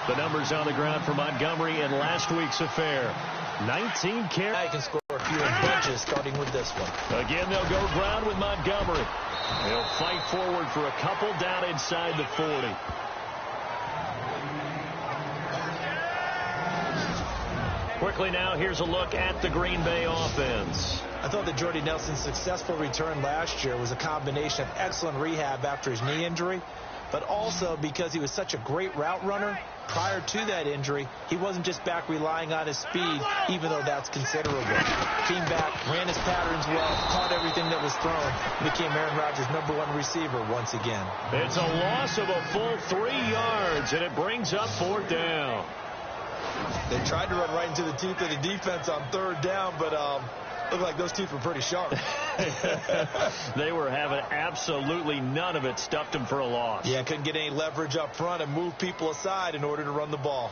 The numbers on the ground for Montgomery in last week's affair. 19 carries. Now you can score a few in bunches starting with this one. Again, they'll go ground with Montgomery. They'll fight forward for a couple down inside the 40. Quickly now, here's a look at the Green Bay offense. I thought that Jordy Nelson's successful return last year was a combination of excellent rehab after his knee injury, but also because he was such a great route runner. Prior to that injury, he wasn't just back relying on his speed, even though that's considerable. Came back, ran his patterns well, caught everything that was thrown, became Aaron Rodgers' #1 receiver once again. It's a loss of a full 3 yards, and it brings up 4th down. They tried to run right into the teeth of the defense on 3rd down, but looked like those teeth were pretty sharp. They were having absolutely none of it, stuffed them for a loss. Yeah, couldn't get any leverage up front and move people aside in order to run the ball.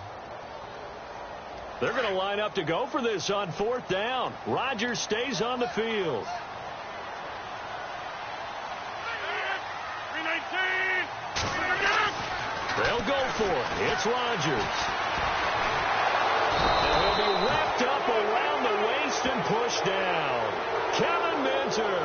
They're going to line up to go for this on 4th down. Rodgers stays on the field. They'll go for it. It's Rodgers. And he'll be wrapped up around the waist and pushed down. Kevin Minter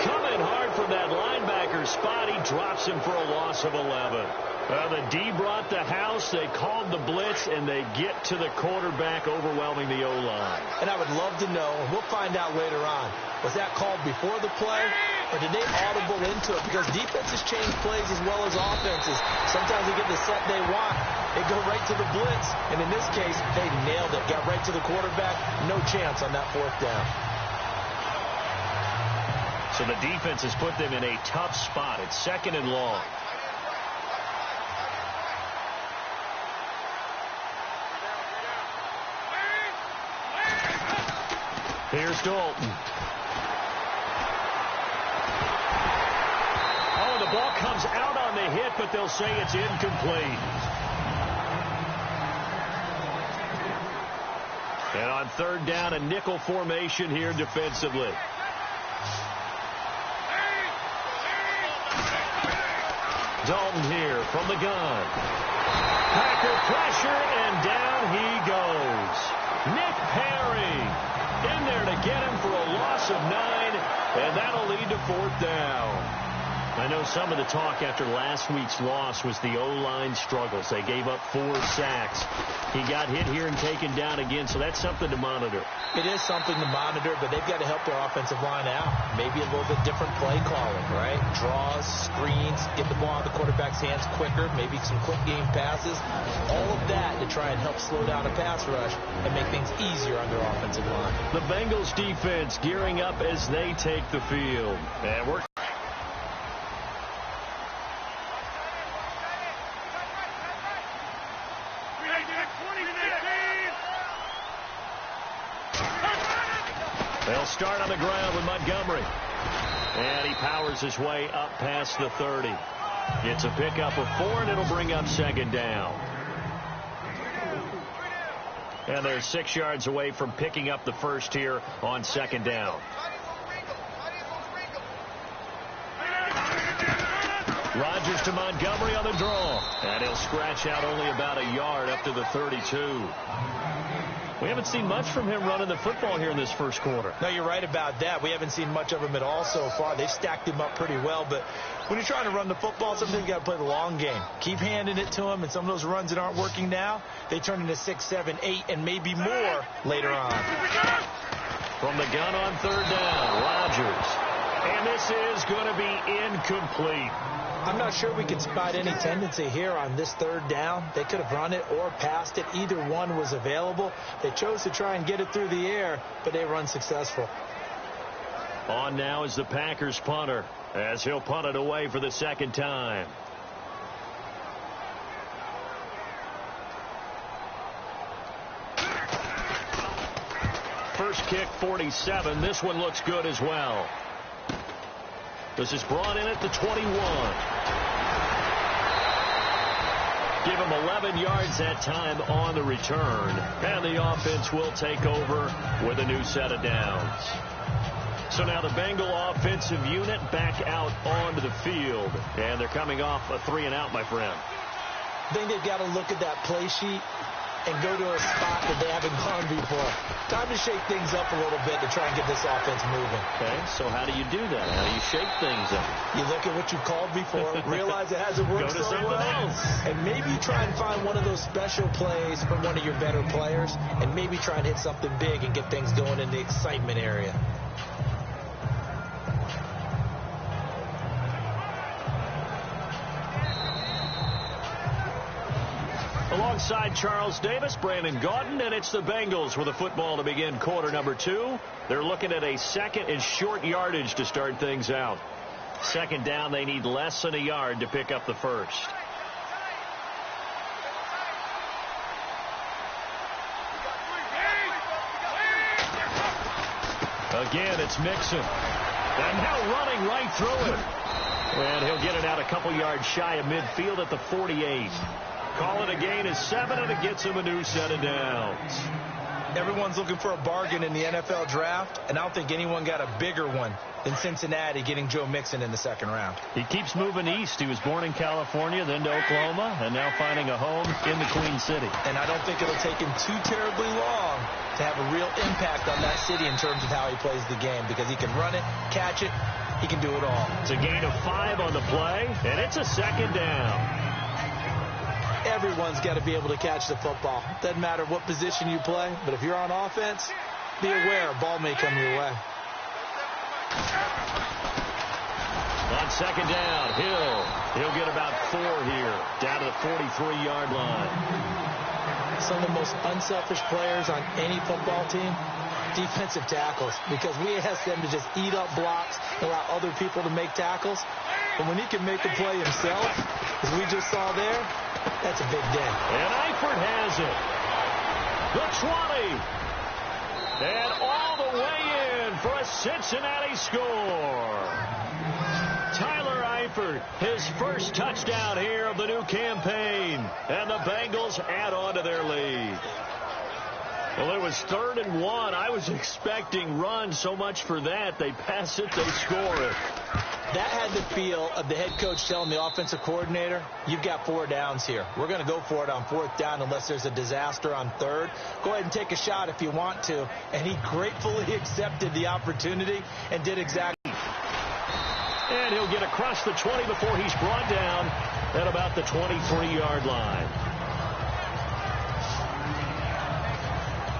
coming hard from that linebacker spot. He drops him for a loss of 11. The D brought the house. They called the blitz, and they get to the quarterback, overwhelming the O-line. And I would love to know, and we'll find out later on, was that called before the play, or did they audible into it? Because defenses change plays as well as offenses. Sometimes they get the set they want. They go right to the blitz. And in this case, they nailed it. Got right to the quarterback. No chance on that 4th down. So the defense has put them in a tough spot. It's 2nd and long. Here's Dalton. Oh, the ball comes out on the hit, but they'll say it's incomplete. And on 3rd down, a nickel formation here defensively. Dalton here from the gun. Packer pressure, and down he goes. Nick Perry in there to get him for a loss of 9, and that'll lead to 4th down. I know some of the talk after last week's loss was the O-line struggles. They gave up 4 sacks. He got hit here and taken down again, so that's something to monitor. It is something to monitor, but they've got to help their offensive line out. Maybe a little bit different play calling, right? Draws, screens, get the ball out of the quarterback's hands quicker, maybe some quick game passes. All of that to try and help slow down a pass rush and make things easier on their offensive line. The Bengals defense gearing up as they take the field. And we're They'll start on the ground with Montgomery. And he powers his way up past the 30. It's a pickup of 4, and it'll bring up 2nd down. And they're 6 yards away from picking up the first here on 2nd down. Rodgers to Montgomery on the draw. And he'll scratch out only about a yard up to the 32. We haven't seen much from him running the football here in this first quarter. No, you're right about that. We haven't seen much of him at all so far. They've stacked him up pretty well, but when you're trying to run the football, sometimes you got to play the long game. Keep handing it to him, and some of those runs that aren't working now, they turn into 6, 7, 8, and maybe more later on. From the gun on 3rd down, Rodgers. And this is going to be incomplete. I'm not sure we can spot any tendency here on this 3rd down. They could have run it or passed it. Either one was available. They chose to try and get it through the air, but they run successful. On now is the Packers punter, as he'll punt it away for the 2nd time. First kick, 47. This one looks good as well. This is brought in at the 21. Give him 11 yards that time on the return. And the offense will take over with a new set of downs. So now the Bengal offensive unit back out onto the field. And they're coming off a 3-and-out, my friend. I think they've got to look at that play sheet and go to a spot that they haven't gone before. Time to shake things up a little bit to try and get this offense moving. Okay, so how do you do that? How do you shake things up? You look at what you called before, realize it hasn't worked so well, and maybe try and find one of those special plays from one of your better players, and maybe try and hit something big and get things going in the excitement area. Alongside Charles Davis, Brandon Gaudin, and it's the Bengals with the football to begin quarter number 2. They're looking at a second and short yardage to start things out. Second down, they need less than a yard to pick up the first. Again, it's Mixon. And now running right through it. And he'll get it out a couple yards shy of midfield at the 48. Call it a gain of 7, and it gets him a new set of downs. Everyone's looking for a bargain in the NFL draft, and I don't think anyone got a bigger one than Cincinnati getting Joe Mixon in the second round. He keeps moving east. He was born in California, then to Oklahoma, and now finding a home in the Queen City. And I don't think it'll take him too terribly long to have a real impact on that city in terms of how he plays the game, because he can run it, catch it, he can do it all. It's a gain of 5 on the play, and it's a second down. Everyone's got to be able to catch the football. Doesn't matter what position you play, but if you're on offense, be aware a ball may come your way. On second down, He'll get about 4 here, down to the 43-yard line. Some of the most unselfish players on any football team, defensive tackles, because we ask them to just eat up blocks and allow other people to make tackles. But when he can make a play himself, as we just saw there, that's a big day. And Eifert has it. The 20. And all the way in for a Cincinnati score. Tyler Eifert, his first touchdown here of the new campaign. And the Bengals add on to their lead. Well, it was 3rd and 1. I was expecting runs, so much for that. They pass it, they score it. That had the feel of the head coach telling the offensive coordinator, you've got 4 downs here. We're going to go for it on 4th down unless there's a disaster on 3rd. Go ahead and take a shot if you want to. And he gratefully accepted the opportunity and did exactly. And he'll get across the 20 before he's brought down at about the 23-yard line.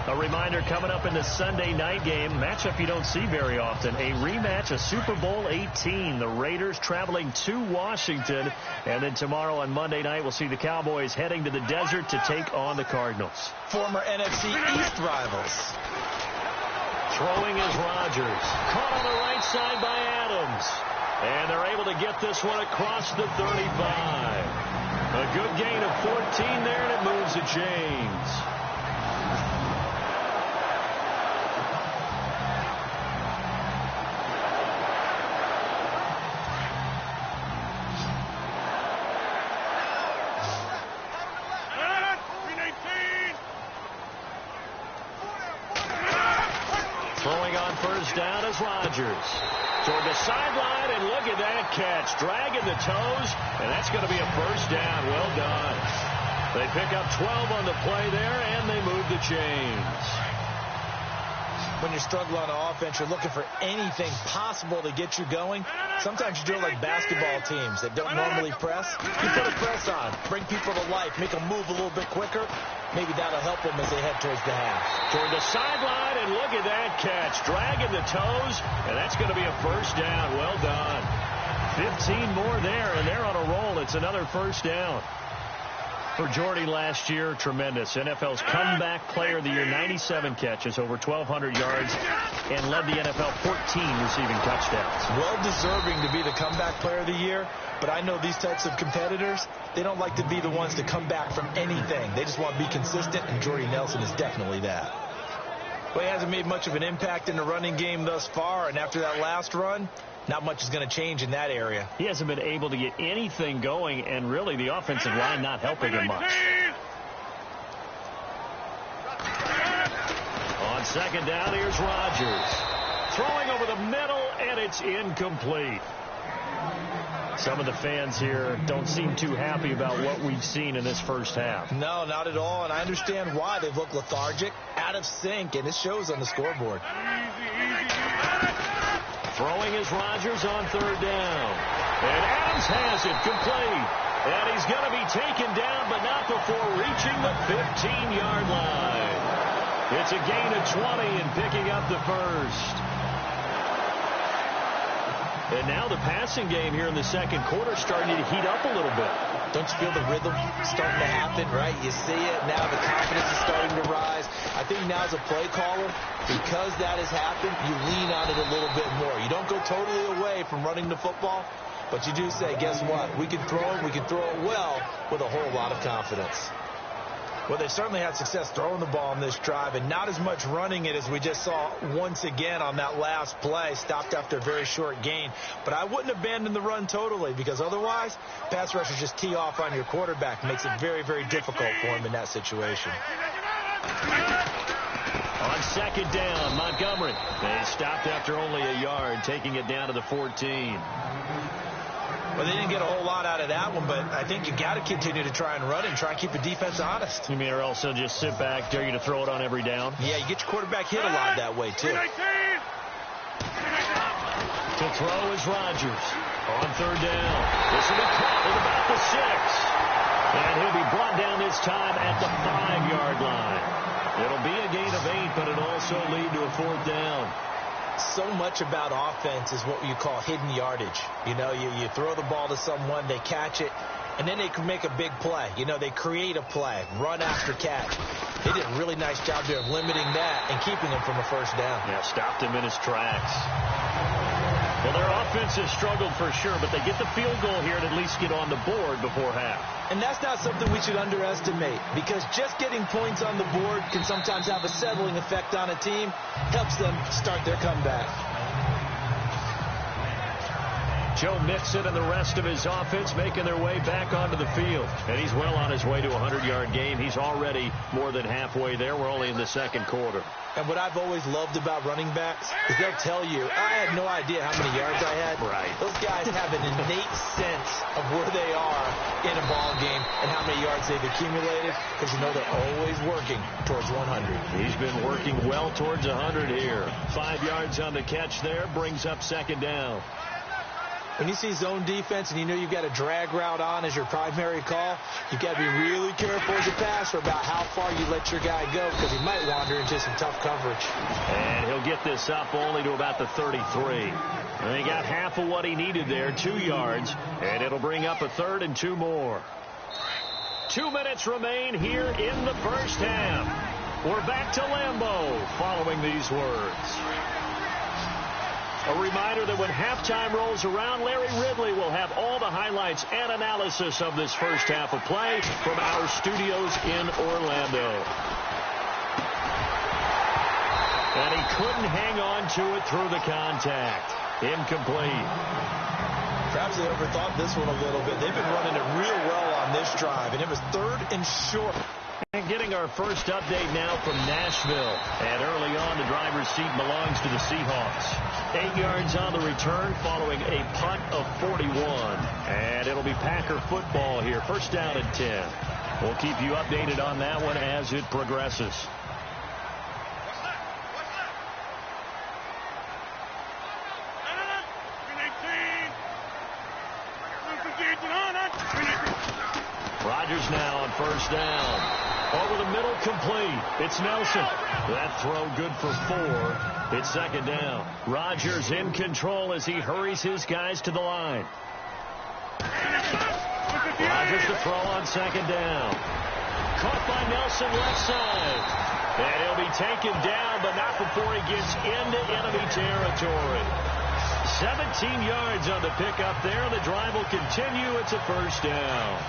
A reminder coming up in the Sunday night game, matchup you don't see very often, a rematch of Super Bowl 18. The Raiders traveling to Washington. And then tomorrow on Monday night, we'll see the Cowboys heading to the desert to take on the Cardinals. Former NFC East rivals. Throwing is Rodgers. Caught on the right side by Adams. And they're able to get this one across the 35. A good gain of 14 there, and it moves the chains. Throwing on first down is Rodgers. Toward the sideline, and look at that catch. Dragging the toes, and that's going to be a first down. Well done. They pick up 12 on the play there, and they move the chains. When you're struggling on offense, you're looking for anything possible to get you going. Sometimes you do it like basketball teams that don't normally press. You put a press on, bring people to life, make them move a little bit quicker. Maybe that'll help them as they head towards the half. Toward the sideline, and look at that catch. Dragging the toes, and that's going to be a first down. Well done. 15 more there, and they're on a roll. It's another first down. For Jordy last year, tremendous. NFL's comeback player of the year, 97 catches, over 1,200 yards, and led the NFL 14 receiving touchdowns. Well deserving to be the comeback player of the year, but I know these types of competitors, they don't like to be the ones to come back from anything. They just want to be consistent, and Jordy Nelson is definitely that. Well, he hasn't made much of an impact in the running game thus far, and after that last run, not much is going to change in that area. He hasn't been able to get anything going, and really the offensive line not helping him much. On second down, here's Rodgers. Throwing over the middle, and it's incomplete. Some of the fans here don't seem too happy about what we've seen in this first half. No, not at all, and I understand why. They've looked lethargic, out of sync, and it shows on the scoreboard. Throwing is Rodgers on third down. And Adams has it complete. And he's going to be taken down, but not before reaching the 15-yard line. It's a gain of 20 and picking up the first. And now the passing game here in the second quarter starting to heat up a little bit. Don't you feel the rhythm starting to happen, right? You see it. Now the confidence is starting to rise. I think now as a play caller, because that has happened, you lean on it a little bit more. You don't go totally away from running the football, but you do say, guess what? We can throw it. We can throw it well with a whole lot of confidence. Well, they certainly had success throwing the ball on this drive, and not as much running it as we just saw once again on that last play, stopped after a very short gain. But I wouldn't abandon the run totally, because otherwise, pass rushers just tee off on your quarterback. Makes it very, very difficult for him in that situation. On second down, Montgomery. They stopped after only a yard, taking it down to the 14. Well, they didn't get a whole lot out of that one, but I think you got to continue to try and run it and try and keep the defense honest. You mean or else they'll just sit back, dare you to throw it on every down? Yeah, you get your quarterback hit a lot that way, too. To throw is Rodgers. On third down. This will be caught at about the 6. And he'll be brought down this time at the 5-yard line. It'll be a gain of 8, but it'll also lead to a fourth down. So much about offense is what you call hidden yardage. You know, you throw the ball to someone, they catch it, and then they can make a big play. You know, they create a play, run after catch. They did a really nice job there of limiting that and keeping him from a first down. Yeah, stopped him in his tracks. Well, their offense has struggled for sure, but they get the field goal here and at least get on the board before half. And that's not something we should underestimate, because just getting points on the board can sometimes have a settling effect on a team, helps them start their comeback. Joe Mixon and the rest of his offense making their way back onto the field. And he's well on his way to a 100-yard game. He's already more than halfway there. We're only in the second quarter. And what I've always loved about running backs is they'll tell you, I had no idea how many yards I had. Right. Those guys have an innate sense of where they are in a ball game and how many yards they've accumulated, because you know they're always working towards 100. He's been working well towards 100 here. 5 yards on the catch there, brings up second down. When you see zone defense and you know you've got a drag route on as your primary call, you've got to be really careful as a passer about how far you let your guy go, because he might wander into some tough coverage. And he'll get this up only to about the 33. And he got half of what he needed there, 2 yards, and it'll bring up a third and 2 more. 2 minutes remain here in the first half. We're back to Lambeau following these words. A reminder that when halftime rolls around, Larry Ridley will have all the highlights and analysis of this first half of play from our studios in Orlando. And he couldn't hang on to it through the contact. Incomplete. Perhaps they overthought this one a little bit. They've been running it real well on this drive, and it was 3rd and short. And getting our first update now from Nashville. And early on, the driver's seat belongs to the Seahawks. 8 yards on the return following a punt of 41. And it'll be Packer football here. First down and 10. We'll keep you updated on that one as it progresses. Rodgers now on first down. Over the middle, complete. It's Nelson. That throw good for 4. It's second down. Rodgers in control as he hurries his guys to the line. Rodgers to throw on second down. Caught by Nelson left side. And he'll be taken down, but not before he gets into enemy territory. 17 yards on the pickup there. The drive will continue. It's a first down.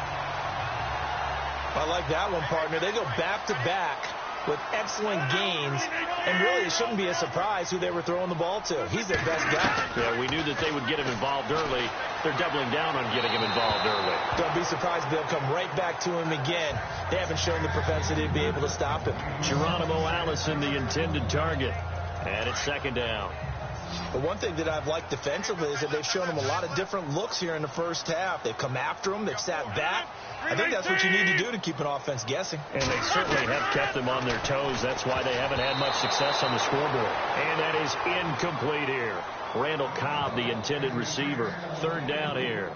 I like that one, partner. They go back-to-back with excellent gains, and really it shouldn't be a surprise who they were throwing the ball to. He's their best guy. Yeah, we knew that they would get him involved early. They're doubling down on getting him involved early. Don't be surprised if they'll come right back to him again. They haven't shown the propensity to be able to stop him. Geronimo Allison, the intended target. And it's second down. The one thing that I've liked defensively is that they've shown him a lot of different looks here in the first half. They've come after him. They've sat back. I think that's what you need to do to keep an offense guessing. And they certainly have kept them on their toes. That's why they haven't had much success on the scoreboard. And that is incomplete here. Randall Cobb, the intended receiver. Third down here.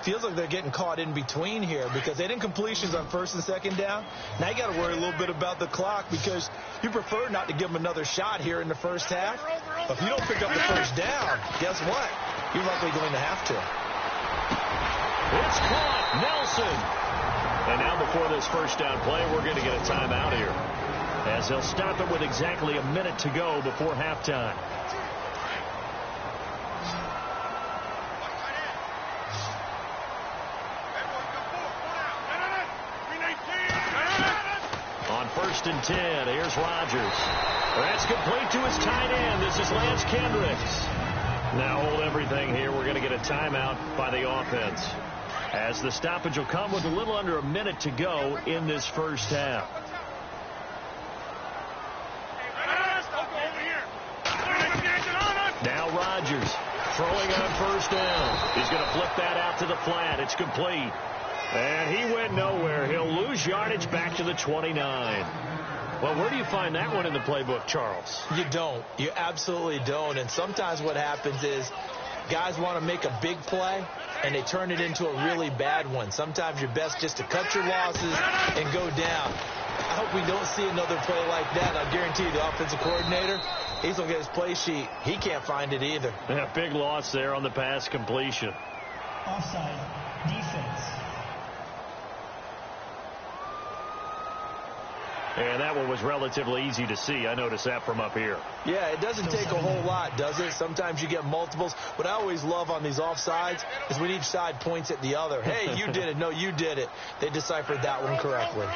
Feels like they're getting caught in between here because they didn't completions on first and second down. Now you got to worry a little bit about the clock because you prefer not to give them another shot here in the first half. But if you don't pick up the first down, guess what? You're likely going to have to. It's caught. Nelson. And now before this first down play, we're going to get a timeout here as they'll stop it with exactly a minute to go before halftime. First and 10. Here's Rodgers. That's complete to his tight end. This is Lance Kendricks. Now hold everything here. We're going to get a timeout by the offense, as the stoppage will come with a little under a minute to go in this first half. Now Rodgers throwing on first down. He's going to flip that out to the flat. It's complete. And he went nowhere. He'll lose yardage back to the 29. Well, where do you find that one in the playbook, Charles? You don't. You absolutely don't. And sometimes what happens is guys want to make a big play, and they turn it into a really bad one. Sometimes you're best just to cut your losses and go down. I hope we don't see another play like that. I guarantee you the offensive coordinator, he's looking at his play sheet. He can't find it either. Yeah, big loss there on the pass completion. Offside, defense. And that one was relatively easy to see. I noticed that from up here. Yeah, it doesn't take a whole lot, does it? Sometimes you get multiples. What I always love on these offsides is when each side points at the other. Hey, you did it. No, you did it. They deciphered that one correctly.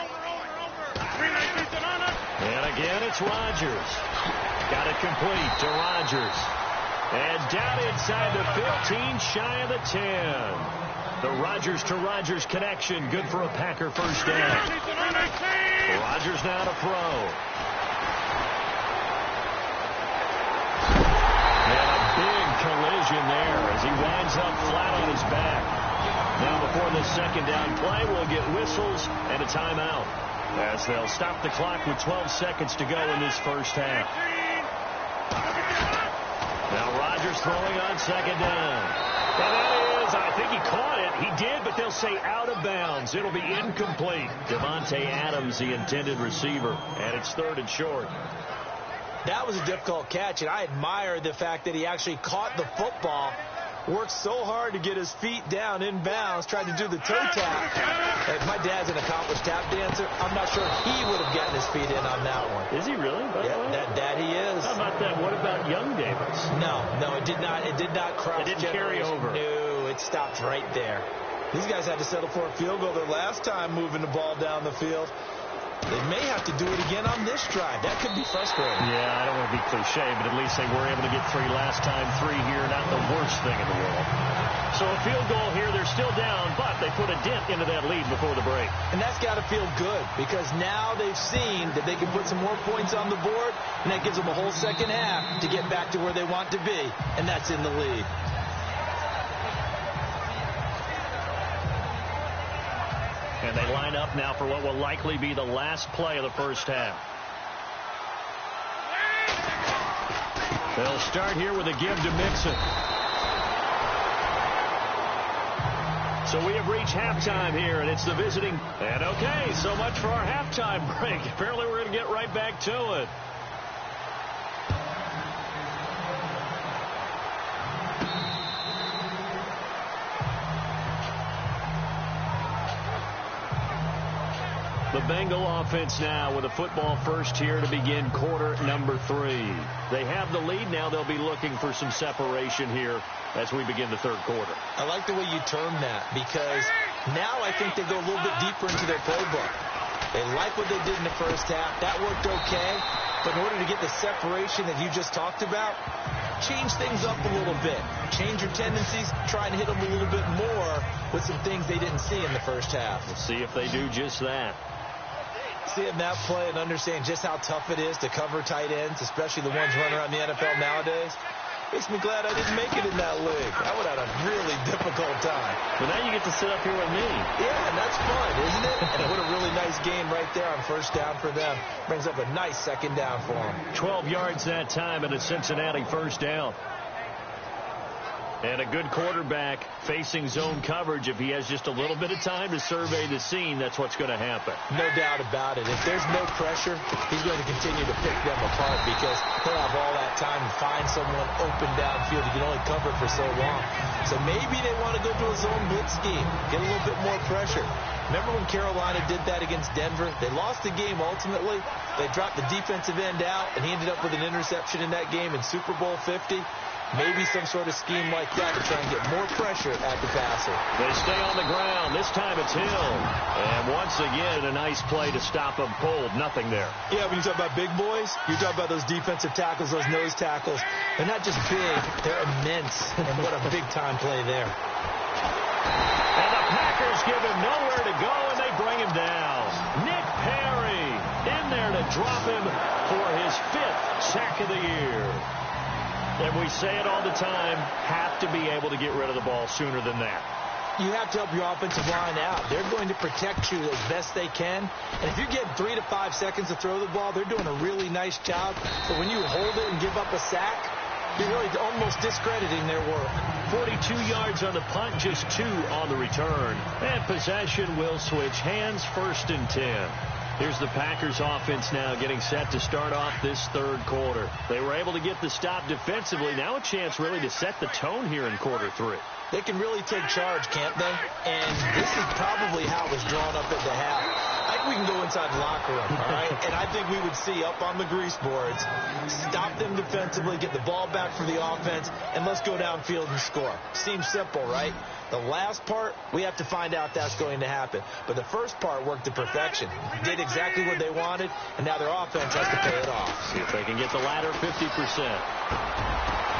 And again, it's Rodgers. Got it complete to Rodgers. And down inside the 15, shy of the 10. The Rodgers to Rodgers connection, good for a Packer first down. Rodgers now to throw. And a big collision there as he winds up flat on his back. Now before this second down play, we'll get whistles and a timeout, as they'll stop the clock with 12 seconds to go in this first half. Now Rodgers throwing on second down. And that is, I think he caught it. He did, but they'll say out of bounds. It'll be incomplete. Devontae Adams, the intended receiver, and it's third and short. That was a difficult catch, and I admire the fact that he actually caught the football, worked so hard to get his feet down in bounds, tried to do the toe tap. If my dad's an accomplished tap dancer, I'm not sure he would have gotten his feet in on that one. Is he really? Yeah, that he is. How about that? What about young Davis? No, it did not. It did not cross. It didn't carry over. No, it stopped right there. These guys had to settle for a field goal their last time moving the ball down the field. They may have to do it again on this drive. That could be frustrating. Yeah, I don't want to be cliche, but at least they were able to get three last time. Three here, not the worst thing in the world. So a field goal here, they're still down, but they put a dent into that lead before the break. And that's got to feel good because now they've seen that they can put some more points on the board, and that gives them a whole second half to get back to where they want to be, and that's in the lead. And they line up now for what will likely be the last play of the first half. They'll start here with a give to Mixon. So we have reached halftime here, and it's the visiting. And okay, so much for our halftime break. Apparently we're going to get right back to it. The Bengal offense now with a football first here to begin quarter number 3. They have the lead now. They'll be looking for some separation here as we begin the third quarter. I like the way you term that because now I think they go a little bit deeper into their playbook. They like what they did in the first half. That worked okay. But in order to get the separation that you just talked about, change things up a little bit. Change your tendencies. Try and hit them a little bit more with some things they didn't see in the first half. We'll see if they do just that. Seeing that play and understand just how tough it is to cover tight ends, especially the ones running around the NFL nowadays. Makes me glad I didn't make it in that league. I would have had a really difficult time. But now you get to sit up here with me. Yeah, and that's fun, isn't it? And what a really nice game right there on first down for them. Brings up a nice second down for them. 12 yards that time and a Cincinnati first down. And a good quarterback facing zone coverage. If he has just a little bit of time to survey the scene, that's what's going to happen. No doubt about it. If there's no pressure, he's going to continue to pick them apart because he'll have all that time to find someone open downfield. He can only cover for so long. So maybe they want to go to a zone blitz scheme, get a little bit more pressure. Remember when Carolina did that against Denver? They lost the game ultimately. They dropped the defensive end out, and he ended up with an interception in that game in Super Bowl 50. Maybe some sort of scheme like that to try and get more pressure at the passer. They stay on the ground. This time it's Hill. And once again, a nice play to stop him cold. Nothing there. Yeah, when you talk about big boys, you talk about those defensive tackles, those nose tackles. They're not just big, they're immense. And what a big-time play there. And the Packers give him nowhere to go, and they bring him down. Nick Perry in there to drop him for his 5th sack of the year. And we say it all the time, have to be able to get rid of the ball sooner than that. You have to help your offensive line out. They're going to protect you as best they can. And if you're getting 3 to 5 seconds to throw the ball, they're doing a really nice job. But when you hold it and give up a sack, you're really almost discrediting their work. 42 yards on the punt, just 2 on the return. And possession will switch hands, 1st and 10. Here's the Packers offense now getting set to start off this 3rd quarter. They were able to get the stop defensively. Now a chance really to set the tone here in quarter 3. They can really take charge, can't they? And this is probably how it was drawn up at the half. I think we can go inside the locker room, all right? And I think we would see up on the grease boards, stop them defensively, get the ball back for the offense, and let's go downfield and score. Seems simple, right? The last part, we have to find out that's going to happen. But the first part worked to perfection. Did exactly what they wanted, and now their offense has to pay it off. See if they can get the latter 50%.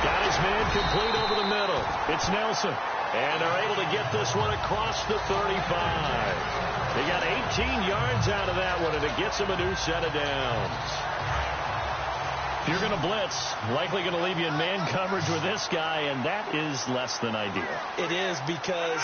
Got his man complete over the middle. It's Nelson. And they're able to get this one across the 35. They got 18 yards out of that one, and it gets them a new set of downs. If you're going to blitz, likely going to leave you in man coverage with this guy, and that is less than ideal. It is because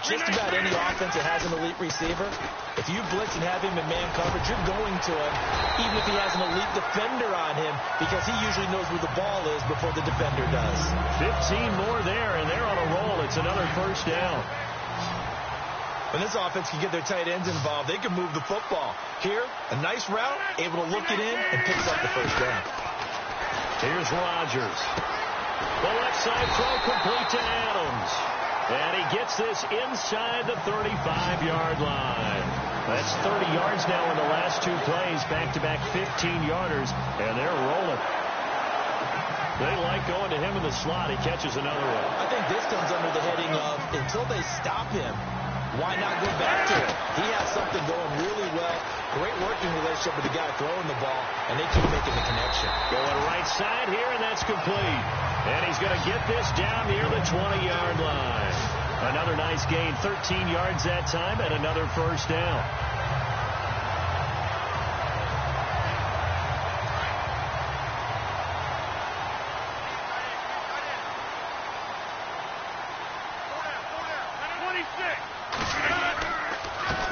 just about any offense that has an elite receiver, if you blitz and have him in man coverage, you're going to him, even if he has an elite defender on him, because he usually knows where the ball is before the defender does. 15 more there, and they're on a roll. It's another 1st down. When this offense can get their tight ends involved, they can move the football. Here, a nice route, able to look it in, and picks up the 1st down. Here's Rodgers. The left side throw complete to Adams. And he gets this inside the 35-yard line. That's 30 yards now in the last 2 plays. Back-to-back 15-yarders, and they're rolling. They like going to him in the slot. He catches another one. I think this comes under the heading of, until they stop him, why not go back to it? He has something going really well. Great working relationship with the guy throwing the ball, and they keep making the connection. Going right side here, and that's complete. And he's going to get this down near the 20-yard line. Another nice gain, 13 yards that time, and another 1st down.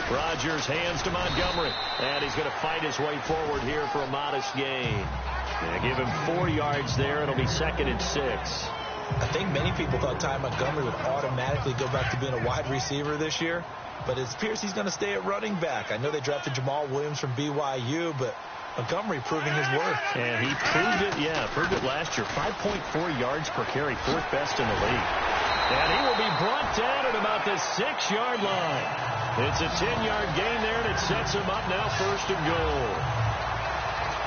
Rodgers hands to Montgomery, and he's going to fight his way forward here for a modest gain. Give him 4 yards there. It'll be 2nd and 6. I think many people thought Ty Montgomery would automatically go back to being a wide receiver this year, but it appears he's going to stay at running back. I know they drafted Jamal Williams from BYU, but Montgomery proving his worth. And he proved it last year. 5.4 yards per carry, 4th best in the league. And he will be brought down at about the 6-yard line. It's a 10-yard gain there, and it sets him up now 1st and goal.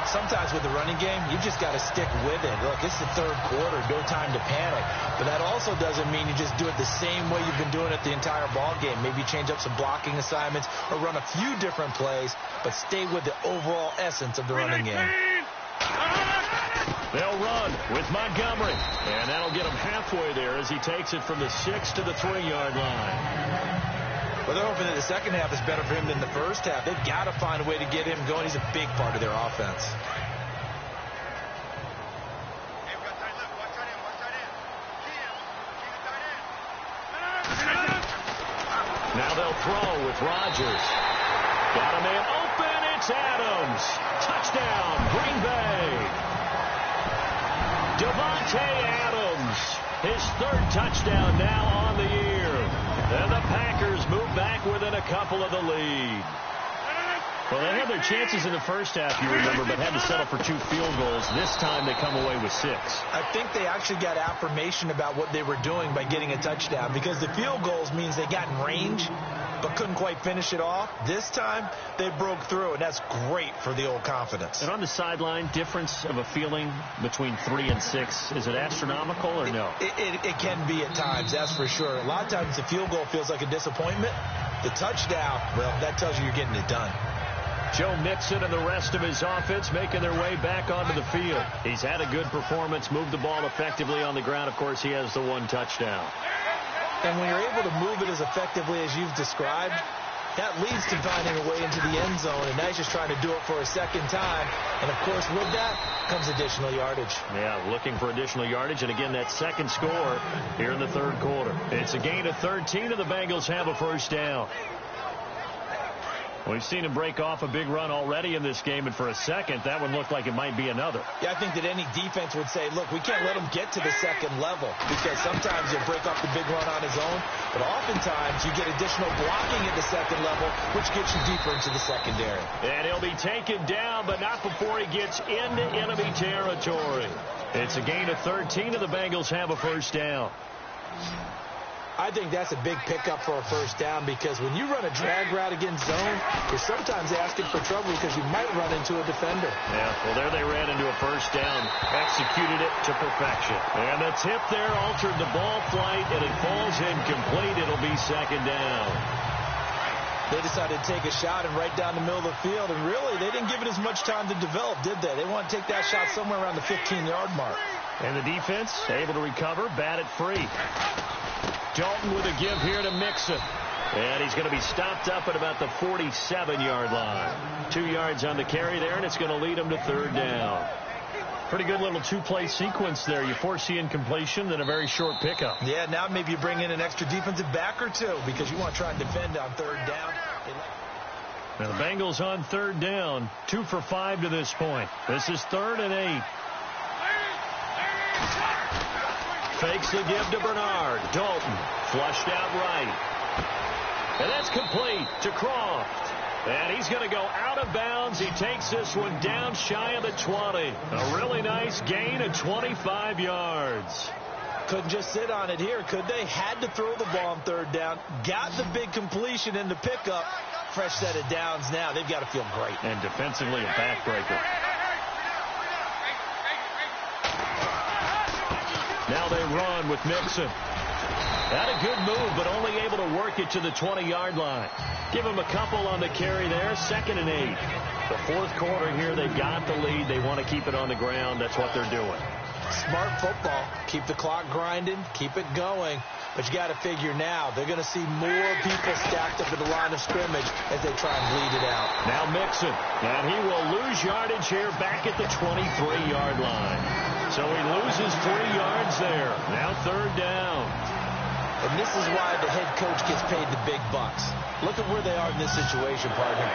Sometimes with the running game, you just got to stick with it. Look, it's the 3rd quarter, no time to panic. But that also doesn't mean you just do it the same way you've been doing it the entire ball game. Maybe change up some blocking assignments or run a few different plays, but stay with the overall essence of the running game. They'll run with Montgomery, and that'll get him halfway there as he takes it from the 6 to the 3-yard line. Well, they're hoping that the second half is better for him than the first half. They've got to find a way to get him going. He's a big part of their offense. Now they'll throw with Rodgers. Got a man open. It's Adams. Touchdown, Green Bay. Devontae Adams, his third touchdown now on the year. And the Packers move back within a couple of the lead. Well, they had their chances in the first half, you remember, but had to settle for 2 field goals. This time they come away with 6. I think they actually got affirmation about what they were doing by getting a touchdown, because the field goals means they got in range but couldn't quite finish it off. This time they broke through, and that's great for the old confidence. And on the sideline, difference of a feeling between 3 and 6, is it astronomical or no? It can be at times, that's for sure. A lot of times the field goal feels like a disappointment. The touchdown, well, that tells you you're getting it done. Joe Mixon and the rest of his offense making their way back onto the field. He's had a good performance, moved the ball effectively on the ground. Of course, he has the 1 touchdown. And when you're able to move it as effectively as you've described, that leads to finding a way into the end zone, and now he's just trying to do it for a second time. And, of course, with that comes additional yardage. Yeah, looking for additional yardage, and again, that second score here in the third quarter. It's a gain of 13, and the Bengals have a first down. We've seen him break off a big run already in this game, and for a second, that one looked like it might be another. Yeah, I think that any defense would say, look, we can't let him get to the second level, because sometimes he'll break off the big run on his own, but oftentimes you get additional blocking at the second level, which gets you deeper into the secondary. And he'll be taken down, but not before he gets into enemy territory. It's a gain of 13, and the Bengals have a first down. I think that's a big pickup for a first down, because when you run a drag route against zone, you're sometimes asking for trouble because you might run into a defender. Yeah, well, there they ran into a first down, executed it to perfection. And the tip there altered the ball flight, and it falls incomplete. It'll be second down. They decided to take a shot and right down the middle of the field, and really, they didn't give it as much time to develop, did they? They want to take that shot somewhere around the 15-yard mark. And the defense able to recover, bat it free. Dalton with a give here to Mixon. And he's going to be stopped up at about the 47-yard line. 2 yards on the carry there, and it's going to lead him to third down. Pretty good little 2-play sequence there. You force the incompletion, then a very short pickup. Yeah, now maybe you bring in an extra defensive back or two, because you want to try and defend on third down. Now the Bengals on third down, 2 for 5 to this point. This is 3rd and 8. Fakes the give to Bernard. Dalton flushed out right. And that's complete to Croft. And he's going to go out of bounds. He takes this one down shy of the 20. A really nice gain of 25 yards. Couldn't just sit on it here, could they? Had to throw the ball on third down. Got the big completion in the pickup. Fresh set of downs now. They've got to feel great. And defensively a backbreaker. Now they run with Mixon. Had a good move, but only able to work it to the 20-yard line. Give him a couple on the carry there. 2nd and 8. The fourth quarter here, they've got the lead. They want to keep it on the ground. That's what they're doing. Smart football. Keep the clock grinding. Keep it going. But you got to figure now, they're going to see more people stacked up at the line of scrimmage as they try and bleed it out. Now Mixon. And he will lose yardage here back at the 23-yard line. So he loses 3 yards there. Now third down. And this is why the head coach gets paid the big bucks. Look at where they are in this situation, partner.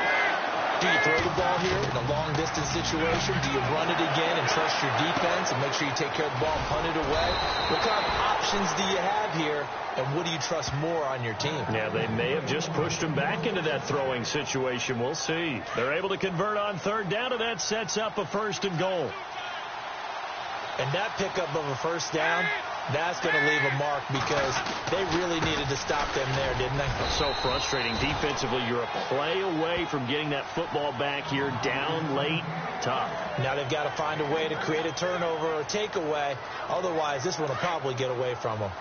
Do you throw the ball here in a long-distance situation? Do you run it again and trust your defense and make sure you take care of the ball and punt it away? What kind of options do you have here, and what do you trust more on your team? Yeah, they may have just pushed him back into that throwing situation. We'll see. They're able to convert on third down, and that sets up a 1st and goal. And that pickup of a first down, that's going to leave a mark, because they really needed to stop them there, didn't they? So frustrating. Defensively, you're a play away from getting that football back here down late. Tough. Now they've got to find a way to create a turnover or a takeaway. Otherwise, this one will probably get away from them.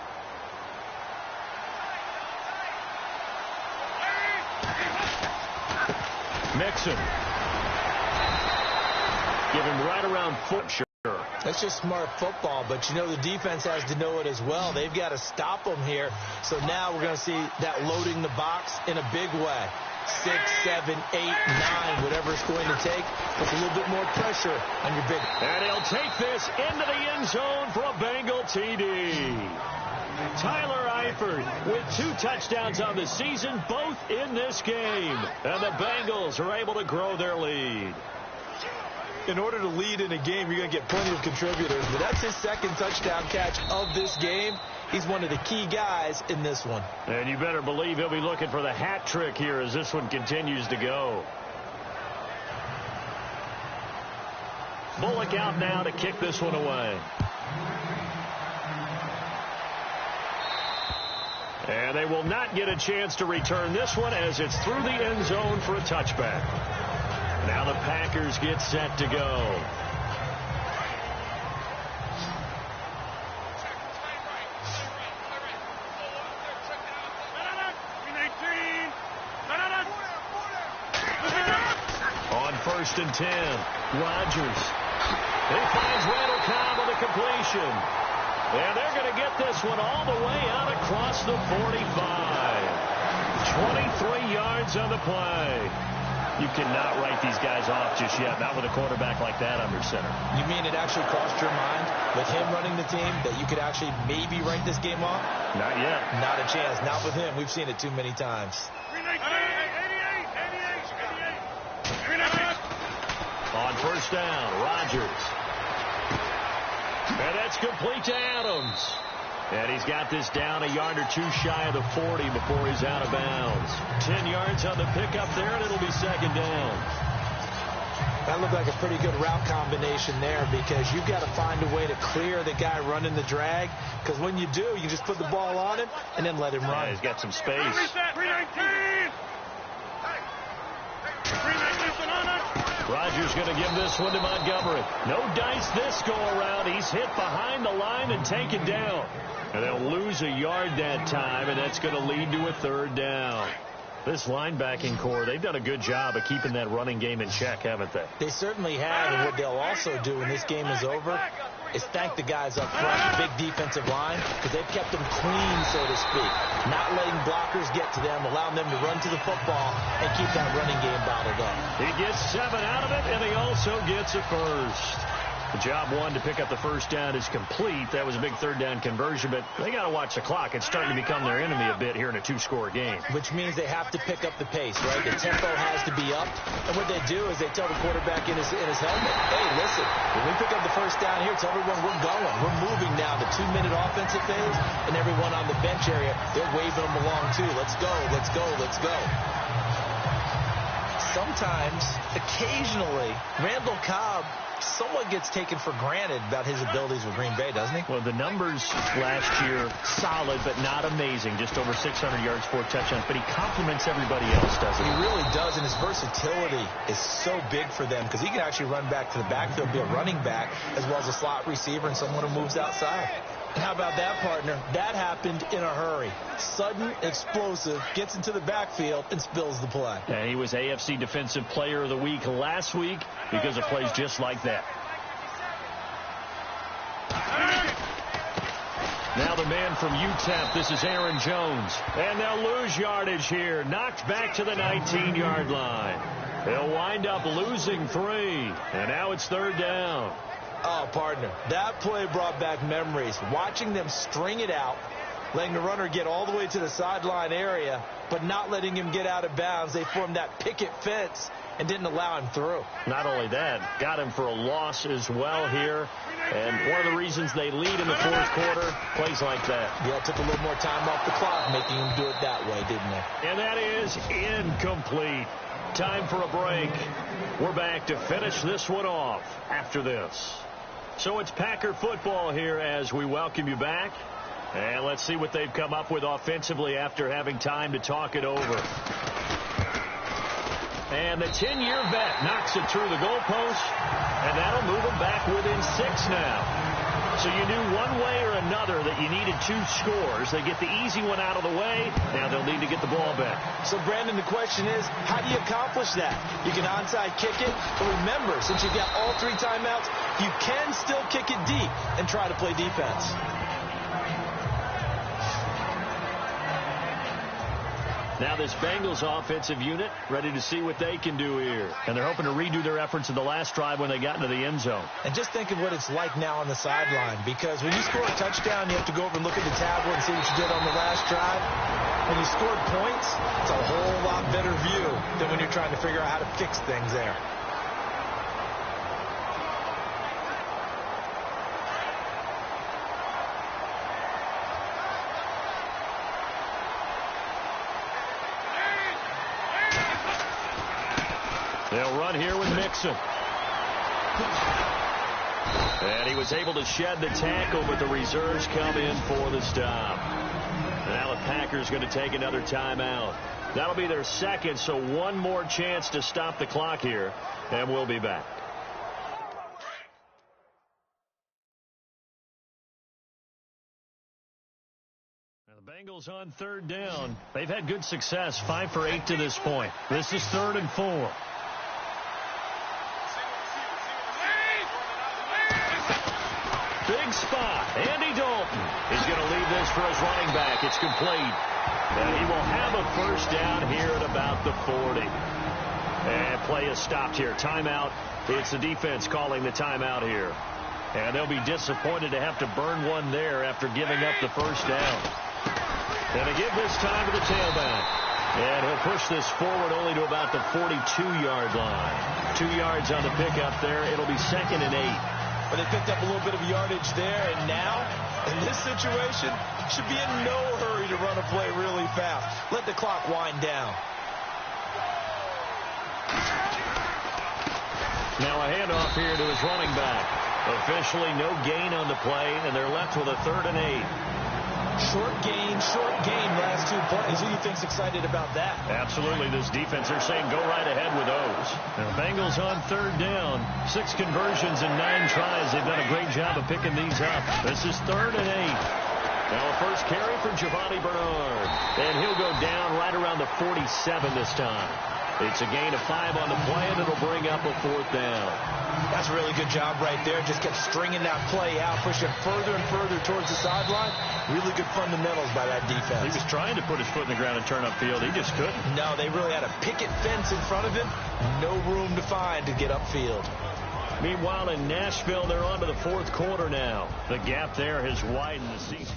Mixon. Give him right around foot. That's just smart football, but you know the defense has to know it as well. They've got to stop them here. So now we're going to see that loading the box in a big way. 6, 7, 8, 9, whatever it's going to take. Puts a little bit more pressure on your big. And he'll take this into the end zone for a Bengal TD. Tyler Eifert with 2 touchdowns on the season, both in this game. And the Bengals are able to grow their lead. In order to lead in a game, you're going to get plenty of contributors, but that's his 2nd touchdown catch of this game. He's one of the key guys in this one. And you better believe he'll be looking for the hat trick here as this one continues to go. Bullock out now to kick this one away. And they will not get a chance to return this one as it's through the end zone for a touchback. Now the Packers get set to go. On 1st and 10, Rodgers. He finds Randall Cobb with a completion. And they're going to get this one all the way out across the 45. 23 yards on the play. You cannot write these guys off just yet, not with a quarterback like that under center. You mean it actually crossed your mind with him running the team that you could actually maybe write this game off? Not yet. Not a chance. Not with him. We've seen it too many times. On 1st down, Rodgers. And that's complete to Adams. And he's got this down a yard or 2 shy of the 40 before he's out of bounds. 10 yards on the pickup there, and it'll be 2nd down. That looked like a pretty good route combination there because you've got to find a way to clear the guy running the drag. Because when you do, you just put the ball on him and then let him run. Yeah, he's got some space. Rodgers going to give this one to Montgomery. No dice this go around. He's hit behind the line and taken down. And they'll lose a yard that time, and that's going to lead to a 3rd down. This linebacking core, they've done a good job of keeping that running game in check, haven't they? They certainly have, and what they'll also do when this game is over is thank the guys up front, the big defensive line, because they've kept them clean, so to speak. Not letting blockers get to them, allowing them to run to the football and keep that running game bottled up. He gets 7 out of it, and he also gets a first. The job 1 to pick up the 1st down is complete. That was a big 3rd down conversion, but they got to watch the clock. It's starting to become their enemy a bit here in a 2-score game. Which means they have to pick up the pace, right? The tempo has to be up. And what they do is they tell the quarterback in his helmet, hey, listen, when we pick up the 1st down here, tell everyone we're going. We're moving now. The 2-minute offensive phase, and everyone on the bench area, they're waving them along too. Let's go, let's go, let's go. Sometimes, occasionally, Randall Cobb somewhat gets taken for granted about his abilities with Green Bay, doesn't he? Well, the numbers last year, solid but not amazing. Just over 600 yards, 4 touchdowns. But he complements everybody else, doesn't he? He really does, and his versatility is so big for them because he can actually run back to the backfield, be a running back, as well as a slot receiver and someone who moves outside. And how about that, partner? That happened in a hurry. Sudden, explosive, gets into the backfield, and spills the play. And he was AFC Defensive Player of the Week last week because of plays just like that. Now the man from UTEP, this is Aaron Jones. And they'll lose yardage here. Knocked back to the 19-yard line. They'll wind up losing 3. And now it's 3rd down. Oh, partner, that play brought back memories. Watching them string it out, letting the runner get all the way to the sideline area, but not letting him get out of bounds. They formed that picket fence and didn't allow him through. Not only that, got him for a loss as well here. And one of the reasons they lead in the 4th quarter, plays like that. Yeah, took a little more time off the clock, making him do it that way, didn't they? And that is incomplete. Time for a break. We're back to finish this one off after this. So it's Packer football here as we welcome you back. And let's see what they've come up with offensively after having time to talk it over. And the 10-year vet knocks it through the goalpost, and that'll move them back within 6 now. So you knew one way or another that you needed 2 scores. They get the easy one out of the way. Now they'll need to get the ball back. So, Brandon, the question is, how do you accomplish that? You can onside kick it, but remember, since you've got all 3 timeouts, you can still kick it deep and try to play defense. Now this Bengals offensive unit ready to see what they can do here. And they're hoping to redo their efforts in the last drive when they got into the end zone. And just think of what it's like now on the sideline, because when you score a touchdown, you have to go over and look at the tablet and see what you did on the last drive. When you scored points, it's a whole lot better view than when you're trying to figure out how to fix things there. They'll run here with Mixon. And he was able to shed the tackle, but the reserves come in for the stop. Now the Packers going to take another timeout. That'll be their second, so one more chance to stop the clock here, and we'll be back. Now the Bengals on third down. They've had good success, 5 for 8 to this point. This is 3rd and 4. Big spot. Andy Dalton is going to leave this for his running back. It's complete. And he will have a first down here at about the 40. And play is stopped here. Timeout. It's the defense calling the timeout here. And they'll be disappointed to have to burn one there after giving up the first down. And they give this time to the tailback. And he'll push this forward only to about the 42-yard line. 2 yards on the pickup there. It'll be 2nd and 8. But they picked up a little bit of yardage there, and now, in this situation, should be in no hurry to run a play really fast. Let the clock wind down. Now a handoff here to his running back. Officially no gain on the play, and they're left with a 3rd and 8. Short gain, last 2 plays. Who do you think's excited about that? Absolutely. This defense, they're saying go right ahead with those. Now the Bengals on 3rd down. 6 conversions and 9 tries. They've done a great job of picking these up. This is 3rd and 8. Now a first carry for Giovanni Bernard. And he'll go down right around the 47 this time. It's a gain of 5 on the play, and it'll bring up a 4th down. That's a really good job right there. Just kept stringing that play out, pushing further and further towards the sideline. Really good fundamentals by that defense. He was trying to put his foot in the ground and turn upfield. He just couldn't. No, they really had a picket fence in front of him. No room to find to get upfield. Meanwhile, in Nashville, they're on to the 4th quarter now. The gap there has widened the season.